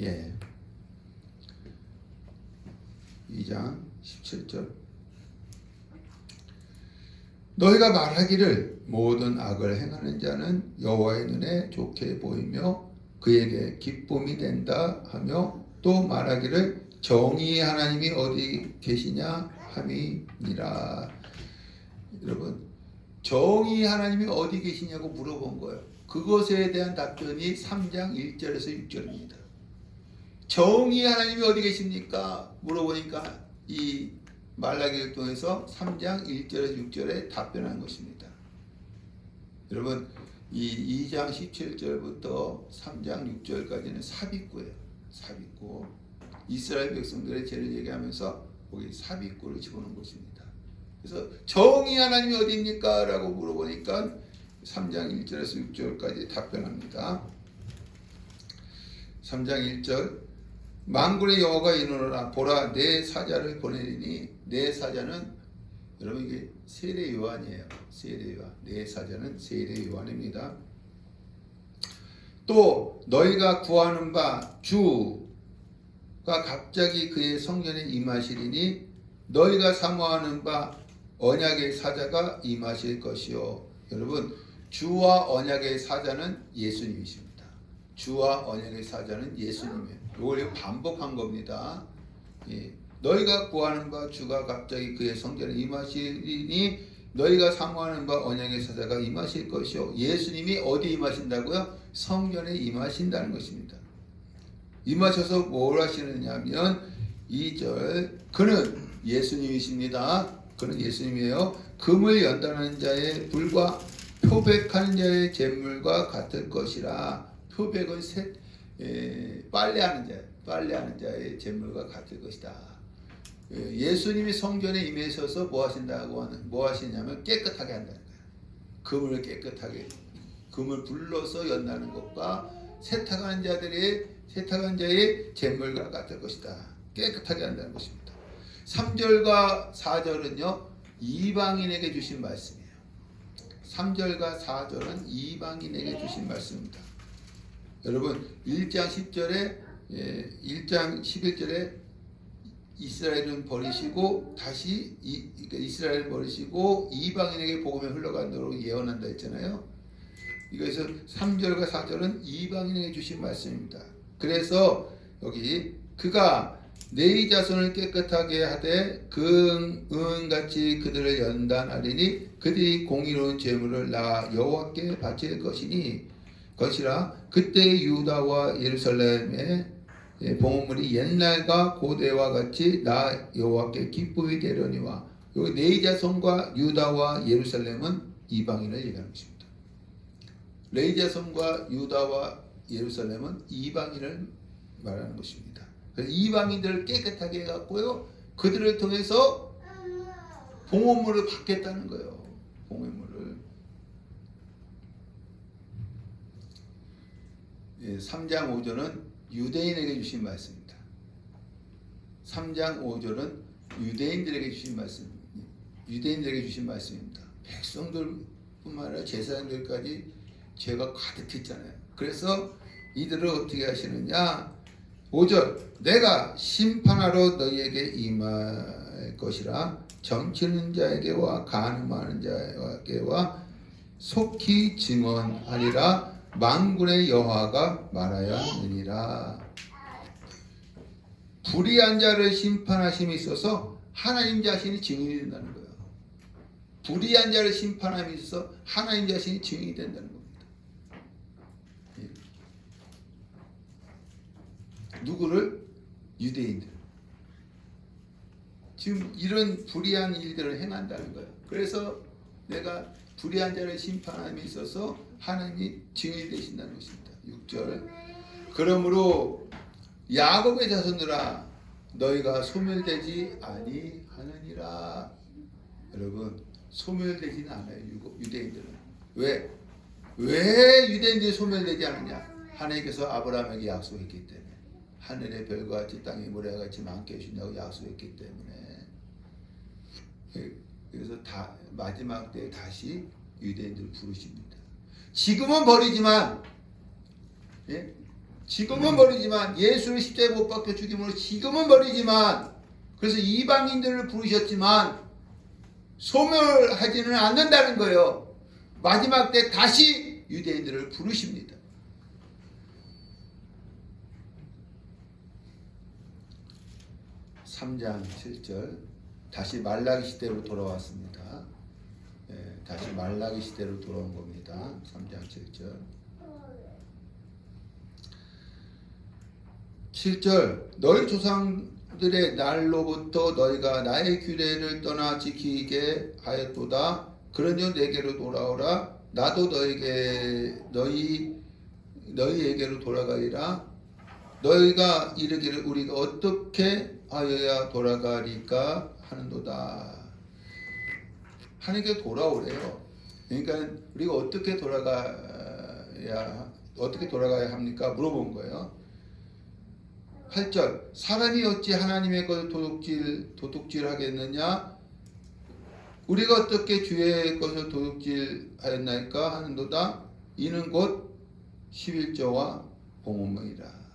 예. 2장 17절. 너희가 말하기를 모든 악을 행하는 자는 여호와의 눈에 좋게 보이며 그에게 기쁨이 된다 하며 또 말하기를 정의의 하나님이 어디 계시냐 함이니라. 여러분, 정의의 하나님이 어디 계시냐고 물어본 거예요. 그것에 대한 답변이 3장 1절에서 6절입니다. 정의의 하나님이 어디 계십니까? 물어보니까 이 말라기를 통해서 3장 1절에서 6절에 답변한 것입니다. 여러분, 이 2장 17절부터 3장 6절까지는 삽입구예요. 삽입구. 이스라엘 백성들의 죄를 얘기하면서 거기 삽입구를 집어넣은 것입니다. 그래서 정의 하나님이 어디입니까? 라고 물어보니까 3장 1절에서 6절까지 답변합니다. 3장 1절. 만군의 여호와가 이르노라 보라 내 사자를 보내리니 내 사자는 여러분 이게 세례 요한이에요. 세례 요한. 내 사자는 세례 요한입니다. 또 너희가 구하는 바 주가 갑자기 그의 성전에 임하시리니 너희가 사모하는 바 언약의 사자가 임하실 것이요. 여러분, 주와 언약의 사자는 예수님이십니다. 주와 언약의 사자는 예수님이에요. 이걸 반복한 겁니다. 예. 너희가 구하는 바 주가 갑자기 그의 성전에 임하시리니 너희가 사모하는 바 언약의 사자가 임하실 것이요. 예수님이 어디 임하신다고요? 성전에 임하신다는 것입니다. 임하셔서 뭘 하시느냐면 2절 그는 예수님이십니다. 그는 예수님이에요. 금을 연단하는 자의 불과 표백하는 자의 재물과 같을 것이라. 표백은 빨래하는 자의 재물과 같을 것이다. 예수님이 성전에 임하셔서 뭐 하시냐면 깨끗하게 한다는 거예요. 금을 깨끗하게, 금을 불러서 연다는 것과 세탁하는 자의 재물과 같을 것이다. 깨끗하게 한다는 것입니다. 3절과 4절은요 이방인에게 주신 말씀이에요. 3절과 4절은 이방인에게 주신 말씀입니다. 여러분 1장 10절에 1장 11절에 이스라엘은 버리시고 다시 이스라엘 버리시고 이방인에게 복음이 흘러가도록 예언한다 했잖아요. 이것에서 3절과 4절은 이방인에게 주신 말씀입니다. 그래서 여기 그가 네 자손을 깨끗하게 하되 은같이 그들을 연단하리니 그들이 공의로운 제물을 나 여호와께 바칠 것이라. 그때 유다와 예루살렘의 봉헌물이 옛날과 고대와 같이 나 여호와께 기쁨이 되려니와. 여기 네 자손과 유다와 예루살렘은 이방인을 얘기하는 것입니다. 네 자손과 유다와 예루살렘은 이방인을 말하는 것입니다. 그래서 이방인들을 깨끗하게 해갖고요 그들을 통해서 봉헌물을 받겠다는 거예요. 봉헌물을. 3장 5절은 유대인에게 주신 말씀입니다. 3장 5절은 유대인들에게 주신 말씀입니다. 백성들뿐만 아니라 제사장들까지 죄가 가득했잖아요. 그래서 이들을 어떻게 하시느냐? 5절 내가 심판하러 너희에게 임할 것이라. 점치는 자에게와 간음하는 자에게와 속히 증언하리라. 만군의 여호와가 말하였느니라. 불의한 자를 심판하심이 있어서 하나님 자신이 증인이 된다는 거예요. 불의한 자를 심판함이 있어서 하나님 자신이 증인이 된다는 겁니다. 누구를? 유대인들. 지금 이런 불의한 일들을 행한다는 거예요. 그래서 내가 불의한 자를 심판함에 있어서 하나님이 증인이 되신다는 것입니다. 6절 그러므로 야곱의 자손들아 너희가 소멸되지 아니하느니라. 여러분 소멸되지는 않아요. 유대인들은. 왜 유대인들이 소멸되지 않느냐? 하나님께서 아브라함에게 약속했기 때문에. 하늘의 별과 같이 땅의 모래와 같이 많게 해주신다고 약속했기 때문에. 그래서 마지막 때 다시 유대인들을 부르십니다. 지금은 버리지만, 예? 지금은 버리지만, 예수를 십자가에 못 박혀 죽임으로 지금은 버리지만, 그래서 이방인들을 부르셨지만 소멸하지는 않는다는 거예요. 마지막 때 다시 유대인들을 부르십니다. (3장 7절) 다시 말라기 시대로 돌아왔습니다. 예, 다시 말라기 시대로 돌아온 겁니다. 3장 7절. 7절 너희 조상들의 날로부터 너희가 나의 규례를 떠나 지키게 하였도다. 그러므로 내게로 돌아오라. 나도 너희에게로 돌아가리라. 너희가 이르기를 우리가 어떻게 하여야 돌아가리까 하는도다. 하나님께 돌아오래요. 그러니까 우리가 어떻게 돌아가야 합니까? 물어본 거예요. 8절 사람이 어찌 하나님의 것을 도둑질하겠느냐? 우리가 어떻게 주의 것을 도둑질하였나이까 하는도다. 이는 곧 11조와 봉헌물이라.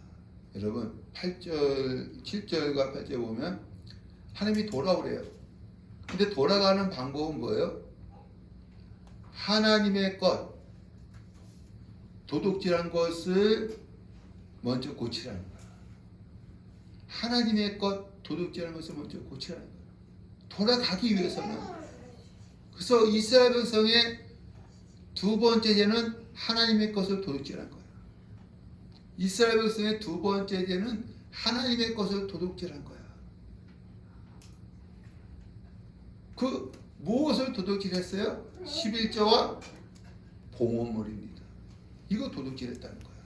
여러분 7절과 8절 보면 하나님이 돌아오래요. 근데 돌아가는 방법은 뭐예요? 하나님의 것, 도둑질한 것을 먼저 고치라는 거예요. 하나님의 것, 도둑질한 것을 먼저 고치라는 거예요. 돌아가기 위해서는. 그래서 이스라엘 백성의 두 번째 죄는 하나님의 것을 도둑질한 거예요. 이스라엘 백성의 두 번째 죄는 하나님의 것을 도둑질한 거야. 그 무엇을 도둑질했어요? 11조와 봉헌물입니다. 이거 도둑질했다는 거야.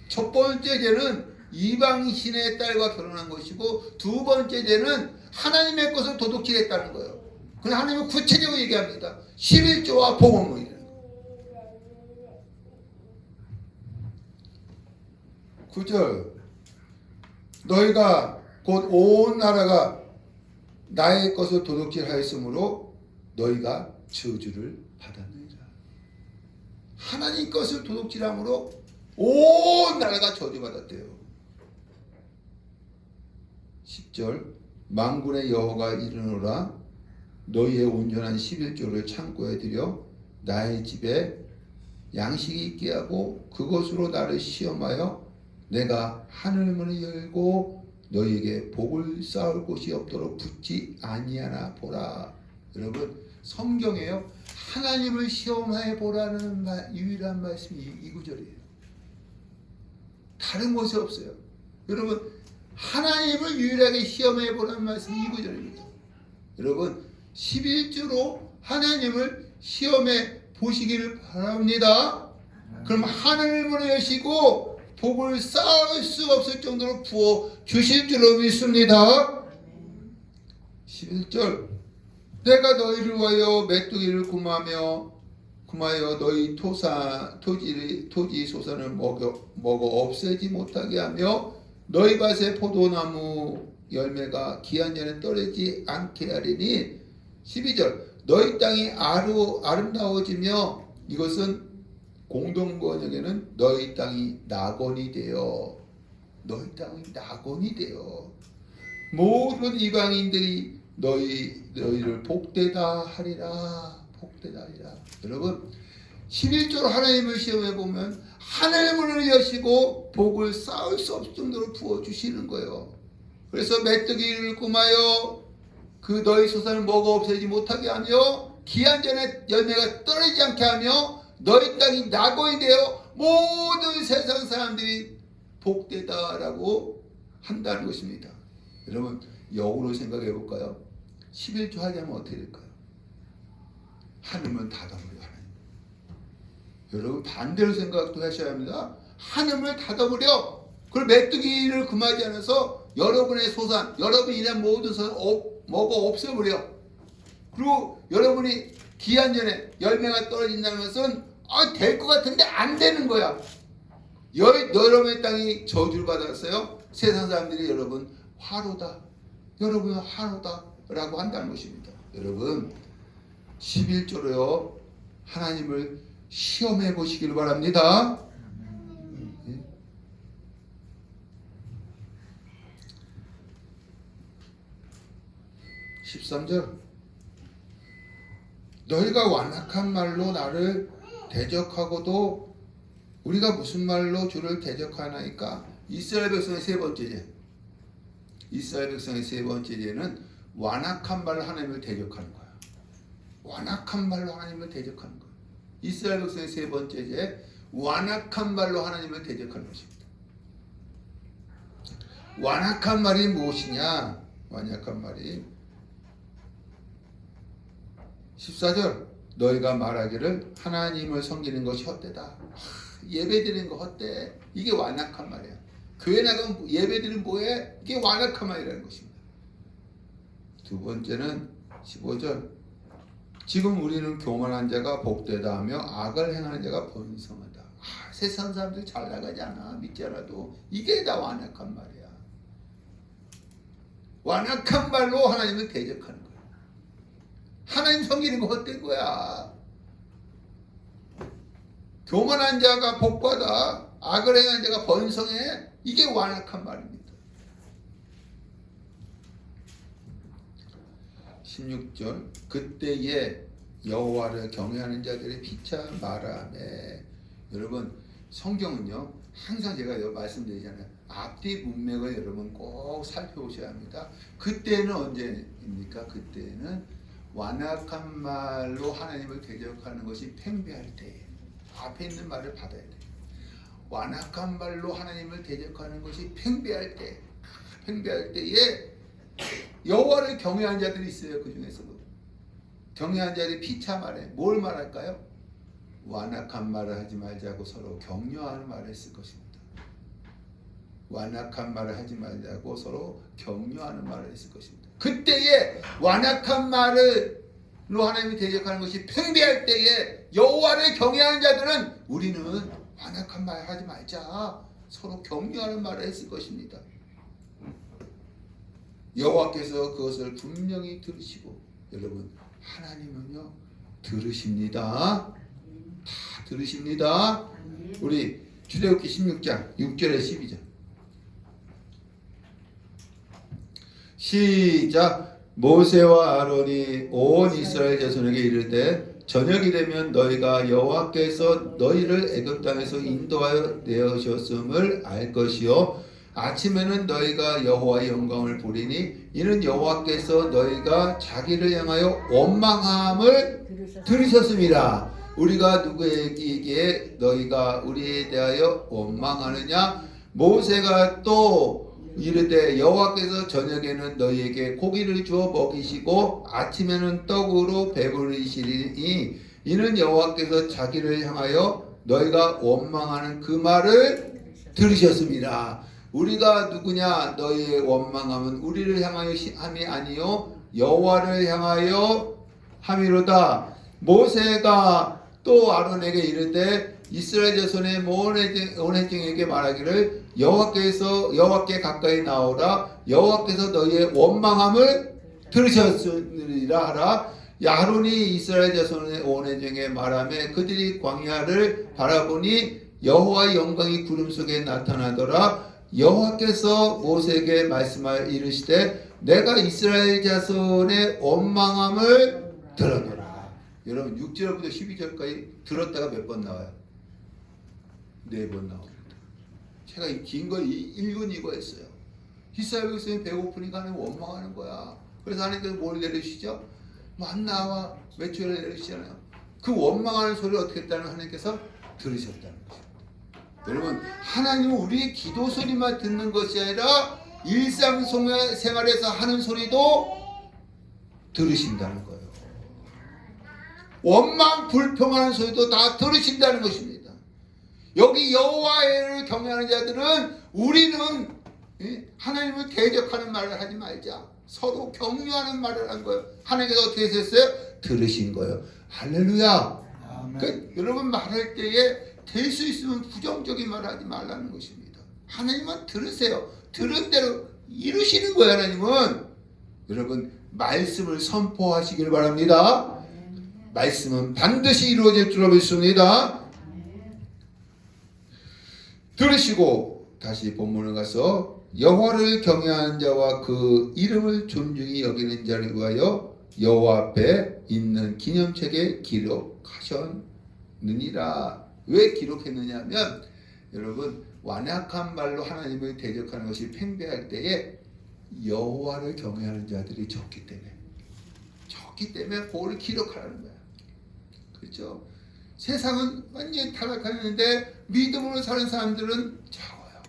첫 번째 죄는 이방신의 딸과 결혼한 것이고 두 번째 죄는 하나님의 것을 도둑질했다는 거예요. 그럼 하나님은 구체적으로 얘기합니다. 11조와 봉헌물이라는 거예요. 9절 너희가 곧 온 나라가 나의 것을 도둑질하였으므로 너희가 저주를 받았느니라. 하나님 것을 도둑질함으로 온 나라가 저주받았대요. 10절 만군의 여호와가 이르노라. 너희의 온전한 11조를 창고에 들여 나의 집에 양식이 있게 하고 그것으로 나를 시험하여 내가 하늘문을 열고 너희에게 복을 쌓을 곳이 없도록 붙지 아니하나 보라. 여러분 성경에요 하나님을 시험해 보라는 유일한 말씀이 이 구절이에요. 다른 곳이 없어요. 여러분 하나님을 유일하게 시험해 보라는 말씀이 이 구절입니다. 여러분 11조로 하나님을 시험해 보시기를 바랍니다. 그럼 하늘문을 여시고 복을 쌓을 수 없을 정도로 부어 주실 줄로 믿습니다. 11절 내가 너희를 위하여 메뚜기를 구마하여 너희 토지 소산을 먹어 없애지 못하게 하며 너희 밭의 포도나무 열매가 기한 전에 떨어지지 않게 하리니 12절 너희 땅이 아름다워지며 이것은 공동번역에는 너희 땅이 낙원이 되어 모든 이방인들이 너희를 복되다 하리라. 여러분 11조로 하나님을 시험해 보면 하늘문을 여시고 복을 쌓을 수 없을 정도로 부어주시는 거예요. 그래서 메뚜기를 꿈하여 그 너희 소산을 먹어 없애지 못하게 하며 기한 전에 열매가 떨어지지 않게 하며 너희 땅이 낙원이 되어 모든 세상 사람들이 복되다라고 한다는 것입니다. 여러분 역으로 생각해 볼까요? 11조 하려면 어떻게 될까요? 하늘문 닫아버려. 여러분 반대로 생각도 하셔야 합니다. 하늘을 닫아버려. 그걸 메뚜기를 금하지 않아서 여러분의 소산, 여러분이 일한 모든 소산 먹어 없애버려. 그리고 여러분이 기한 전에 열매가 떨어진다는 것은 될 것 같은데 안 되는 거야. 여러분의 땅이 저주를 받았어요. 세상 사람들이 여러분 화로다 라고 한다는 것입니다. 여러분 11조로요 하나님을 시험해 보시길 바랍니다. 13절 너희가 완악한 말로 나를 대적하고도 우리가 무슨 말로 주를 대적하나이까? 이스라엘 백성의 세 번째 죄. 이스라엘 백성의 세 번째 죄는 완악한 말로 하나님을 대적하는 거야. 완악한 말로 하나님을 대적하는 거야. 이스라엘 백성의 세 번째 죄, 완악한 말로 하나님을 대적하는 것입니다. 완악한 말이 무엇이냐? 완악한 말이 14절 너희가 말하기를 하나님을 섬기는 것이 헛되다. 예배드리는 거 헛돼. 이게 완악한 말이야. 교회 나가면 예배드리는 뭐해? 이게 완악한 말이라는 것입니다. 두 번째는 15절 지금 우리는 교만한 자가 복되다 하며 악을 행하는 자가 번성하다. 세상 사람들이 잘 나가지 않아. 믿지 않아도 이게 다 완악한 말이야. 완악한 말로 하나님을 대적하는 거야. 하나님 섬기는 거 헛된 거야. 교만한 자가 복받아 악을 행한 자가 번성해. 이게 완악한 말입니다. 16절 그때에 여호와를 경외하는 자들의 피차 말하네. 여러분 성경은요 항상 제가 말씀드리잖아요. 앞뒤 문맥을 여러분 꼭 살펴보셔야 합니다. 그때는 언제입니까? 그때는 완악한 말로 하나님을 대적하는 것이 팽배할 때 앞에 있는 말을 받아야 돼요. 완악한 말로 하나님을 대적하는 것이 팽배할 때, 팽배할 때에 여호와를 경외하는 자들이 있어요. 그 중에서도 경외하는 자들이 피차 말해 뭘 말할까요? 완악한 말을 하지 말자고 서로 격려하는 말을 했을 것입니다. 완악한 말을 하지 말자고 서로 격려하는 말을 했을 것입니다. 그때에 완악한 말로 하나님이 대적하는 것이 팽배할 때에 여호와를 경외하는 자들은 우리는 완악한 말 하지 말자 서로 격려하는 말을 했을 것입니다. 여호와께서 그것을 분명히 들으시고 여러분 하나님은요 들으십니다. 다 들으십니다. 우리 출애굽기 16장 6절에 12절 시작. 모세와 아론이 온 이스라엘 자손에게 이르되 저녁이 되면 너희가 여호와께서 너희를 애굽 땅에서 인도하여 내어셨음을 알 것이요 아침에는 너희가 여호와의 영광을 보리니 이는 여호와께서 너희가 자기를 향하여 원망함을 들으셨음이라. 우리가 누구에게 너희가 우리에 대하여 원망하느냐? 모세가 또 이르되 여호와께서 저녁에는 너희에게 고기를 주어 먹이시고 아침에는 떡으로 배부르시리니 이는 여호와께서 자기를 향하여 너희가 원망하는 그 말을 들으셨습니다. 우리가 누구냐? 너희의 원망함은 우리를 향하여 함이 아니요 여호와를 향하여 함이로다. 모세가 또 아론에게 이르되 이스라엘 자손의 온 회중에게 말하기를 여호와께 가까이 나오라. 여호와께서 너희의 원망함을 들으셨으리라 하라. 아론이 이스라엘 자손의 온 회중에 말하며 그들이 광야를 바라보니 여호와의 영광이 구름 속에 나타나더라. 여호와께서 모세에게 말씀하여 이르시되 내가 이스라엘 자손의 원망함을 들었노라. 여러분 6절부터 12절까지 들었다가 몇 번 나와요? 4번 나옵니다. 제가 이 긴 거 읽은 이거였어요. 이스라엘 백성이 배고프니까 하나님 원망하는 거야. 그래서 하나님께서 뭘 내리시죠? 만나와 메추라를 내리시잖아요. 그 원망하는 소리를 어떻게 했다는 하나님께서 들으셨다는 거죠. 여러분 하나님은 우리의 기도 소리만 듣는 것이 아니라 일상생활에서 하는 소리도 들으신다는 거예요. 원망 불평하는 소리도 다 들으신다는 것입니다. 여기 여호와를 경외하는 자들은 우리는 하나님을 대적하는 말을 하지 말자 서로 격려하는 말을 한 거예요. 하나님께서 어떻게 하셨어요? 들으신 거예요. 할렐루야. 여러분 말할 때에 될 수 있으면 부정적인 말을 하지 말라는 것입니다. 하나님은 들으세요. 들은 대로 이루시는 거예요. 하나님은. 여러분 말씀을 선포하시길 바랍니다. 말씀은 반드시 이루어질 줄로 믿습니다. 들으시고 다시 본문에 가서 여호와를 경외하는 자와 그 이름을 존중히 여기는 자를 위하여 여호와 앞에 있는 기념책에 기록하셨느니라. 왜 기록했느냐면 여러분 완악한 말로 하나님을 대적하는 것이 팽배할 때에 여호와를 경외하는 자들이 적기 때문에 그걸 기록하라는 거야. 그렇죠? 세상은 완전히 타락하는데 믿음으로 사는 사람들은 적어요.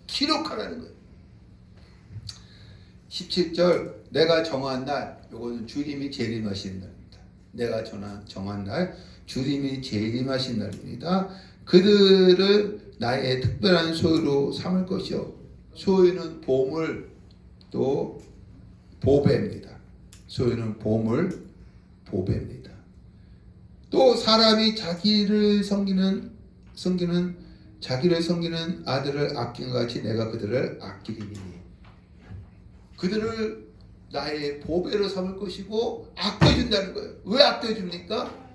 기록하라는 거예요. 17절 내가 정한 날, 이거는 주님이 재림하신 날입니다. 내가 정한 날 주님이 재림하신 날입니다. 그들을 나의 특별한 소유로 삼을 것이요. 소유는 보물 또 보배입니다. 소유는 보물 보배입니다. 또 사람이 자기를 섬기는 아들을 아낀 것 같이 내가 그들을 아끼리니. 그들을 나의 보배로 삼을 것이고 아껴준다는 거예요. 왜 아껴줍니까?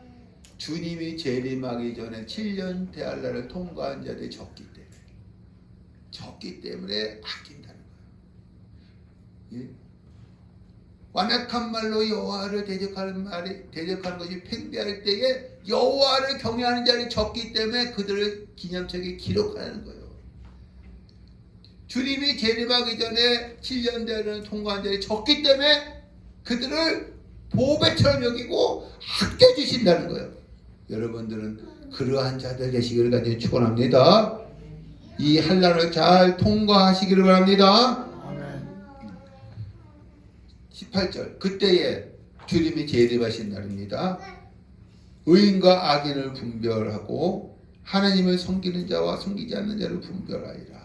주님이 재림하기 전에 7년 대할날을 통과한 자들이 적기 때문에 아낀다는 거예요. 예? 완악한 말로 여호와를 대적하는 것이 팽배할 때에 여호와를 경외하는 자들이 적기 때문에 그들을 기념책에 기록하는 거예요. 주님이 재림하기 전에 7년 대를 통과한 자들이 적기 때문에 그들을 보배처럼 여기고 아껴주신다는 거예요. 여러분들은 그러한 자들 되시기를 간절히 축원합니다. 이 한란을 잘 통과하시기를 바랍니다. 18절 그때에 주님이 재림하신 날입니다. 의인과 악인을 분별하고 하나님을 섬기는 자와 섬기지 않는 자를 분별하리라.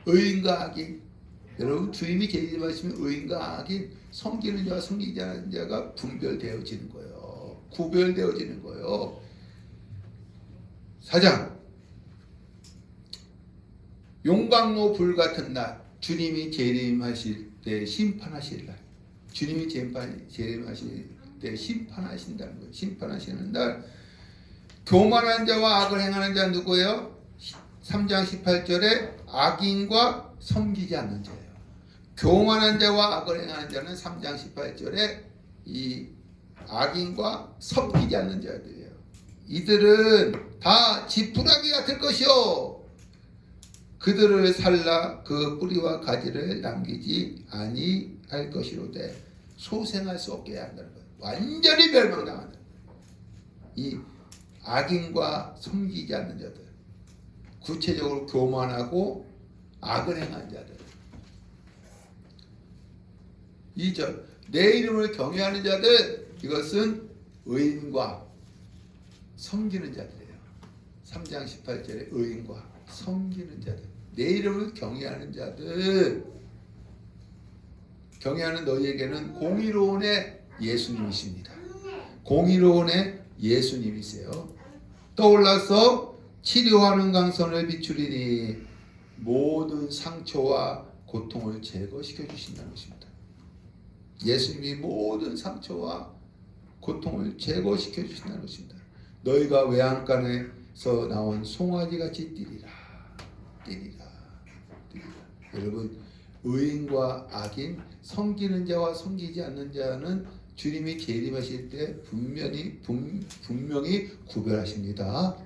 의인과 악인, 여러분 주님이 재림하시면 의인과 악인, 섬기는 자와 섬기지 않는 자가 분별되어지는 거예요. 구별되어지는 거예요. 4장 용광로 불같은 날, 주님이 재림하실 때 심판하실 날, 주님이 재림하실 때 심판하신다는 거예요. 심판하시는 날, 교만한 자와 악을 행하는 자는 누구예요? 3장 18절에 악인과 섬기지 않는 자예요. 교만한 자와 악을 행하는 자는 3장 18절에 이 악인과 섬기지 않는 자들이에요. 이들은 다 지푸라기가 될 것이요. 그들을 살라 그 뿌리와 가지를 남기지 아니할 것이로되 소생할 수 없게 한다는 거예요. 완전히 멸망당하는 이 악인과 섬기지 않는 자들, 구체적으로 교만하고 악을 행한 자들. 2절 내 이름을 경외하는 자들, 이것은 의인과 섬기는 자들이에요. 3장 18절에 의인과 섬기는 자들, 내 이름을 경외하는 자들. 경외하는 너희에게는 공의로운의 예수님이십니다. 공의로운의 예수님이세요. 떠올라서 치료하는 강선을 비추리니 모든 상처와 고통을 제거시켜 주신다는 것입니다. 예수님이 모든 상처와 고통을 제거시켜 주신다는 것입니다. 너희가 외양간에서 나온 송아지같이 뛰리라. 여러분, 의인과 악인, 섬기는 자와 섬기지 않는 자는 주님이 재림하실 때 분명히 구별하십니다.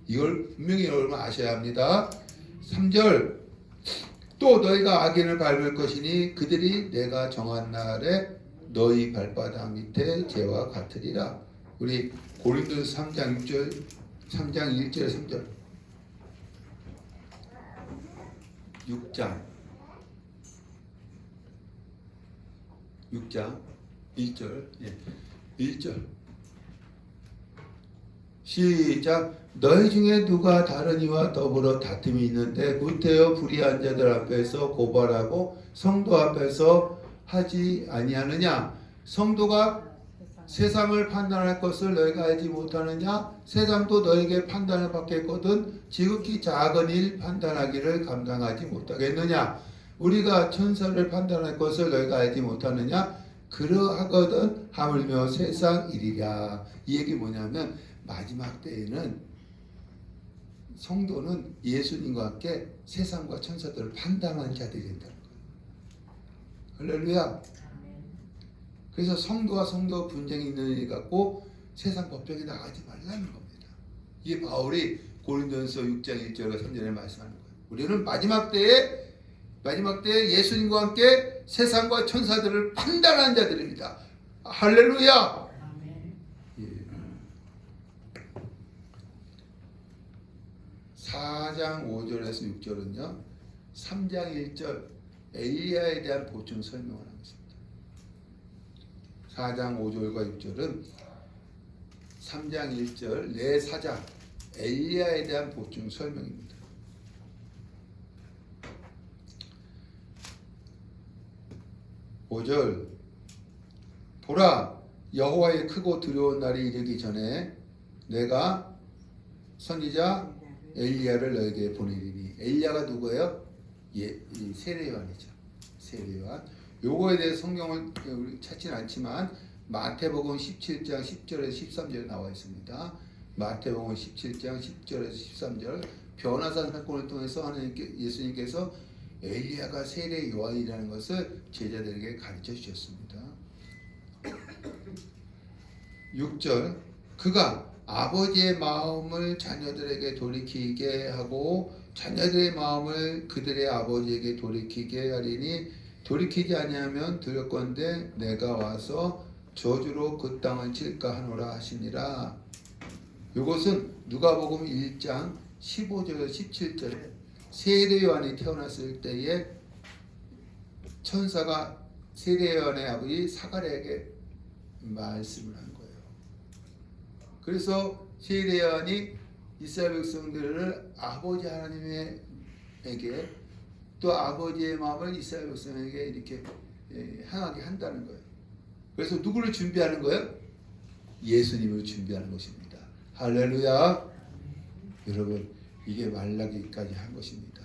이걸 분명히 여러분 아셔야 합니다. 3절 또 너희가 악인을 밟을 것이니 그들이 내가 정한 날에 너희 발바닥 밑에 재와 같으리라. 우리 고린도서 3장 1절 3절 6장 1절 1절 시작. 너희 중에 누가 다른 이와 더불어 다툼이 있는데 구태여 불의한 자들 앞에서 고발하고 성도 앞에서 하지 아니하느냐? 성도가 세상을 판단할 것을 너희가 알지 못하느냐? 세상도 너에게 판단을 받겠거든 지극히 작은 일 판단하기를 감당하지 못하겠느냐? 우리가 천사를 판단할 것을 너희가 알지 못하느냐? 그러하거든 하물며 세상 일이랴. 이 얘기 뭐냐면 마지막 때에는 성도는 예수님과 함께 세상과 천사들을 판단하는 자들이 된다는 거예요. 할렐루야. 그래서 성도와 성도 분쟁이 있는 일 갖고 세상 법정에 나가지 말라는 겁니다. 이게 바울이 고린도전서 6장 1절과 3절에 말씀하는 거예요. 우리는 마지막 때에 예수님과 함께 세상과 천사들을 판단하는 자들입니다. 할렐루야. 예. 4장 5절에서 6절은요 3장 1절 엘리야에 대한 보충 설명을 하고 있습니다. 4장 5절과 6절은 3장 1절 내 사자 엘리야에 대한 보충 설명입니다. 5절 보라 여호와의 크고 두려운 날이 이르기 전에 내가 선지자 엘리야를 너에게 보내리니. 엘리야가 누구예요? 이 세례요한이죠. 세례요한. 요거에 대해 성경을 찾지는 않지만 마태복음 17장 10절에서 13절에 나와 있습니다. 마태복음 17장 10절에서 13절 변화산 사건을 통해서 예수님께서 엘리야가 세례 요한이라는 것을 제자들에게 가르쳐 주셨습니다. 6절 그가 아버지의 마음을 자녀들에게 돌이키게 하고 자녀들의 마음을 그들의 아버지에게 돌이키게 하리니 돌이키지 아니하면 두렵건대 내가 와서 저주로 그 땅을 칠까 하노라 하시니라. 이것은 누가복음 1장 15절에서 17절에 세례 요한이 태어났을 때에 천사가 세례 요한의 아버지 사가랴에게 말씀을 한 거예요. 그래서 세례 요한이 이스라엘 백성들을 아버지 하나님에게 또 아버지의 마음을 이스라엘 백성에게 이렇게 향하게 한다는 거예요. 그래서 누구를 준비하는 거예요? 예수님을 준비하는 것입니다. 할렐루야. 여러분 이게 말라기까지 한 것입니다.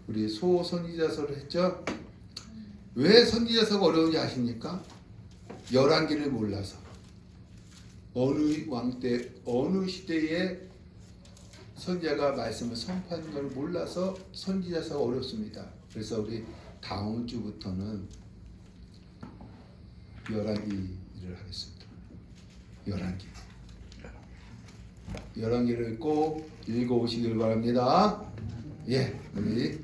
우리 소선지자서를 했죠. 왜 선지자서가 어려운지 아십니까? 열왕기를 몰라서 어느 왕 때 어느 시대에 선지자가 말씀을 선포하는 걸 몰라서 선지자서가 어렵습니다. 그래서 우리 다음 주부터는 열왕기를 하겠습니다. 열왕기를 꼭 읽어오시길 바랍니다. 예, 우리